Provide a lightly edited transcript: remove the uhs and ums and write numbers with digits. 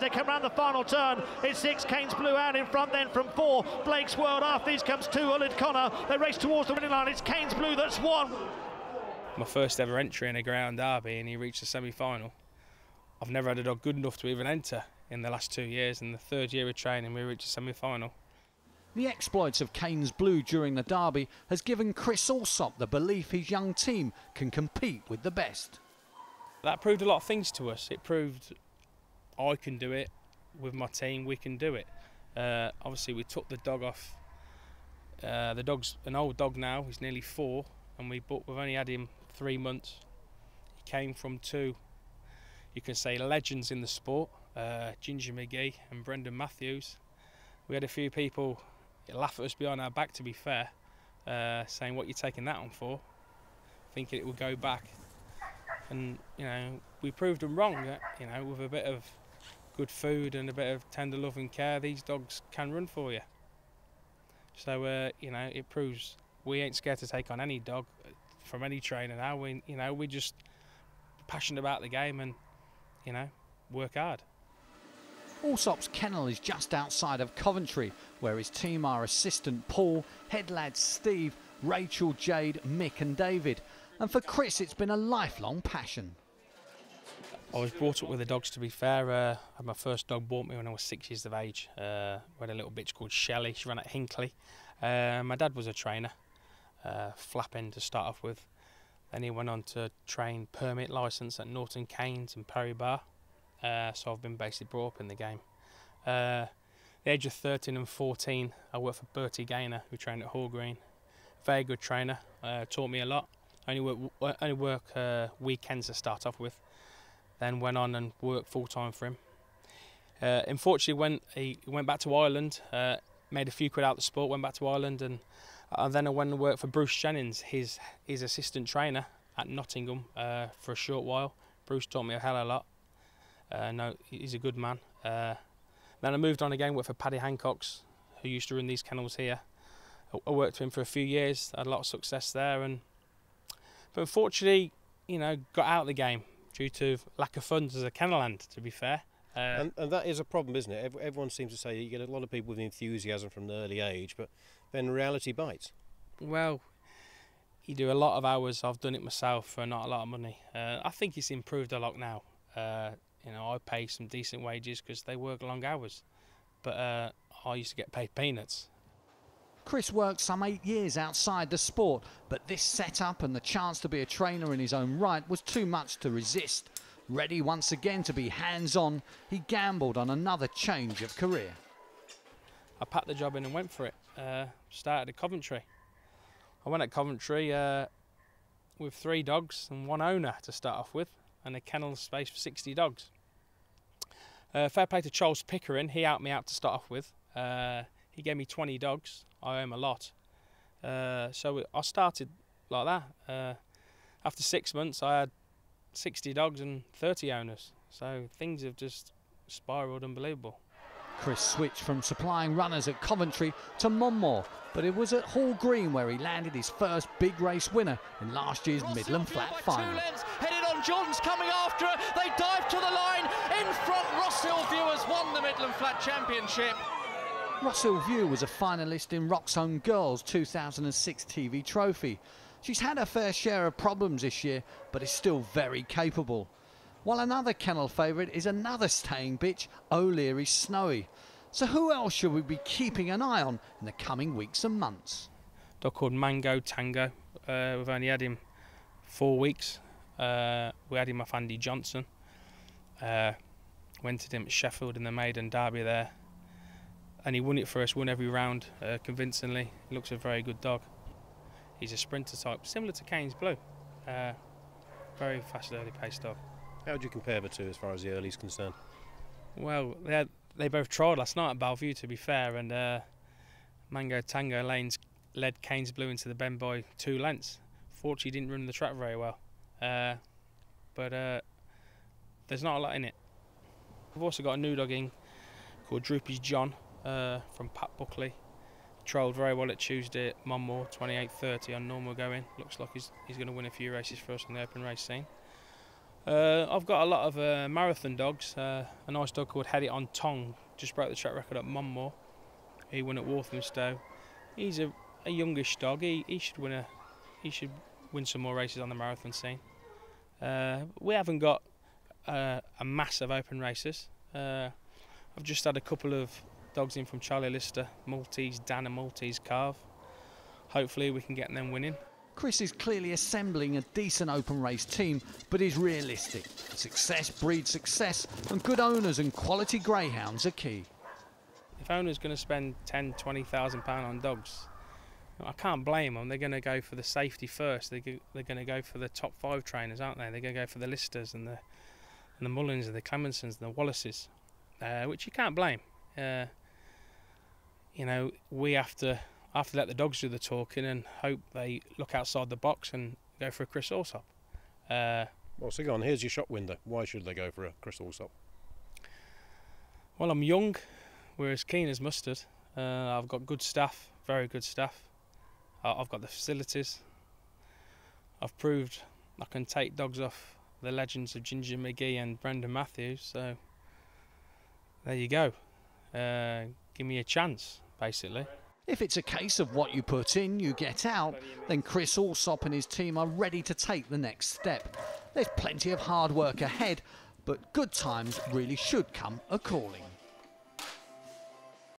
They come round the final turn. It's 6, Kane's Blue out in front then from 4. Blake's World after these comes 2, Ullid Connor. They race towards the winning line. It's Kane's Blue that's won. My first ever entry in a Greyhound derby, and he reached the semi-final. I've never had a dog good enough to even enter in the last 2 years. In the 3rd year of training, we reached the semi-final. The exploits of Kane's Blue during the derby has given Chris Allsopp the belief his young team can compete with the best. That proved a lot of things to us. It proved I can do it with my team. We can do it. Obviously, we took the dog off. The dog's an old dog now. He's nearly 4, and we've only had him 3 months. He came from 2, you can say, legends in the sport, Ginger McGee and Brendan Matthews. We had a few people laugh at us behind our back, to be fair, saying, "What are you taking that on for?" Thinking it would go back. And we proved them wrong. With a bit of good food and a bit of tender love and care, these dogs can run for you. So it proves we ain't scared to take on any dog from any trainer now. We're just passionate about the game and work hard. Allsopp's kennel is just outside of Coventry, where his team are assistant Paul, head lads Steve, Rachel, Jade, Mick and David. And for Chris, it's been a lifelong passion. I was brought up with the dogs, to be fair. I had my first dog bought me when I was 6 years of age. We had a little bitch called Shelley. She ran at Hinckley. My dad was a trainer, flapping to start off with. Then he went on to train permit licence at Norton Keynes and Perry Bar. So I've been basically brought up in the game. The age of 13 and 14, I worked for Bertie Gaynor, who trained at Hall Green. Very good trainer, taught me a lot. I only work weekends to start off with, then went on and worked full-time for him. Unfortunately, when he went back to Ireland, made a few quid out of the sport, went back to Ireland, and then I went and worked for Bruce Jennings, his assistant trainer at Nottingham for a short while. Bruce taught me a hell of a lot. No, he's a good man. Then I moved on again, worked for Paddy Hancock's, who used to run these kennels here. I worked for him for a few years, had a lot of success there, but unfortunately, got out of the game due to lack of funds as a kennel hand, to be fair. And that is a problem, isn't it? Everyone seems to say you get a lot of people with enthusiasm from an early age, but then reality bites. Well, you do a lot of hours. I've done it myself for not a lot of money. I think it's improved a lot now. I pay some decent wages because they work long hours, but I used to get paid peanuts. Chris worked some 8 years outside the sport, but this setup and the chance to be a trainer in his own right was too much to resist. Ready once again to be hands-on, he gambled on another change of career. I packed the job in and went for it. Started at Coventry. I went at Coventry with 3 dogs and 1 owner to start off with, and a kennel space for 60 dogs. Fair play to Charles Pickering, he helped me out to start off with. He gave me 20 dogs. I owe him a lot. So I started like that. After 6 months, I had 60 dogs and 30 owners. So things have just spiralled unbelievable. Chris switched from supplying runners at Coventry to Monmore, but it was at Hall Green where he landed his first big race winner in last year's Midland Flat final. Headed on, Jordan's coming after her. They dive to the line. In front, Ross Hillview has won the Midland Flat Championship. Ross Hillview was a finalist in Rock's Own Girls 2006 TV trophy. She's had her fair share of problems this year, but is still very capable. While another kennel favourite is another staying bitch, O'Leary's Snowy. So who else should we be keeping an eye on in the coming weeks and months? A dog called Mango Tango. We've only had him 4 weeks. We had him off Andy Johnson. Went to him at Sheffield in the maiden derby there. And he won it for us, won every round convincingly. He looks a very good dog. He's a sprinter type, similar to Kane's Blue. Very fast, early pace dog. How would you compare the two as far as the early is concerned? Well, they both tried last night at Bellevue, to be fair, and Mango Tango led Kane's Blue into the bend by 2 lengths. Fortunately, he didn't run the track very well, but there's not a lot in it. We've also got a new dog in called Droopy's John from Pat Buckley. Trolled very well at Tuesday at Monmore, 28.30 on normal going. Looks like he's going to win a few races for us in the open race scene. I've got a lot of marathon dogs. A nice dog called Had It On Tong just broke the track record at Monmore. He won at Walthamstow. He's a youngish dog. He should win some more races on the marathon scene. We haven't got a mass of open races. I've just had a couple of dogs in from Charlie Lister, Maltese Dan and Maltese Carve. Hopefully we can get them winning. Chris is clearly assembling a decent open race team, but is realistic. Success breeds success, and good owners and quality greyhounds are key. If owners going to spend £10,000–20,000 on dogs, I can't blame them. They're going to go for the safety first. They're going to go for the top 5 trainers, aren't they? They're going to go for the Listers and the Mullins and the Clemensons and the Wallaces, which you can't blame. You know, we have to let the dogs do the talking and hope they look outside the box and go for a Chris Allsopp. Well, so go on, here's your shop window. Why should they go for a Chris Allsopp? Well, I'm young, we're as keen as mustard. I've got good staff, very good staff. I've got the facilities. I've proved I can take dogs off the legends of Ginger McGee and Brendan Matthews, so there you go. Give me a chance, basically. If it's a case of what you put in, you get out, then Chris Allsopp and his team are ready to take the next step. There's plenty of hard work ahead, but good times really should come a-calling.